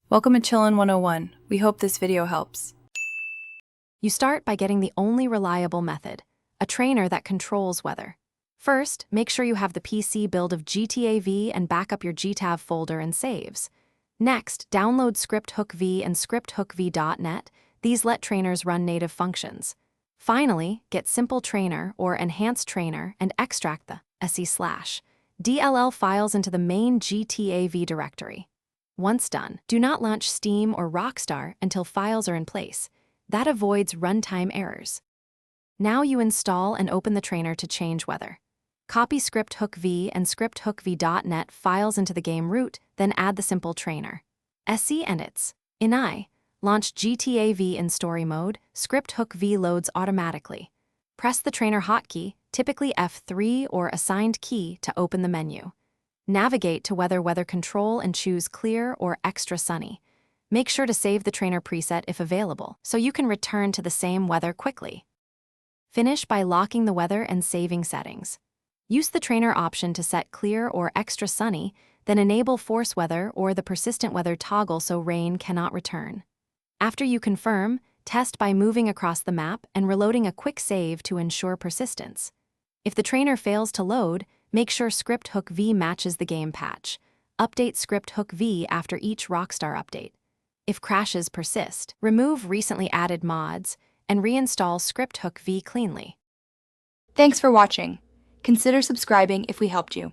Welcome to Chillin' 101. We hope this video helps. You start by getting the only reliable method, a trainer that controls weather. First, make sure you have the PC build of GTA V and back up your GTAV folder and saves. Next, download scripthookv and scripthookv.net. These let trainers run native functions. Finally, get Simple Trainer or Enhanced Trainer and extract the SE/DLL files into the main GTAV directory. Once done, do not launch Steam or Rockstar until files are in place. That avoids runtime errors. Now you install and open the trainer to change weather. Copy scripthookv and scripthookv.net files into the game root, then add the Simple Trainer. SE and its INI. Launch GTAV in story mode, scripthookv loads automatically. Press the trainer hotkey, typically F3 or assigned key, to open the menu. Navigate to weather control and choose clear or extra sunny. Make sure to save the trainer preset if available, so you can return to the same weather quickly. Finish by locking the weather and saving settings. Use the trainer option to set clear or extra sunny, then enable force weather or the persistent weather toggle so rain cannot return. After you confirm, test by moving across the map and reloading a quick save to ensure persistence. If the trainer fails to load, make sure scripthookv matches the game patch. Update scripthookv after each Rockstar update. If crashes persist, remove recently added mods and reinstall scripthookv cleanly. Thanks for watching. Consider subscribing if we helped you.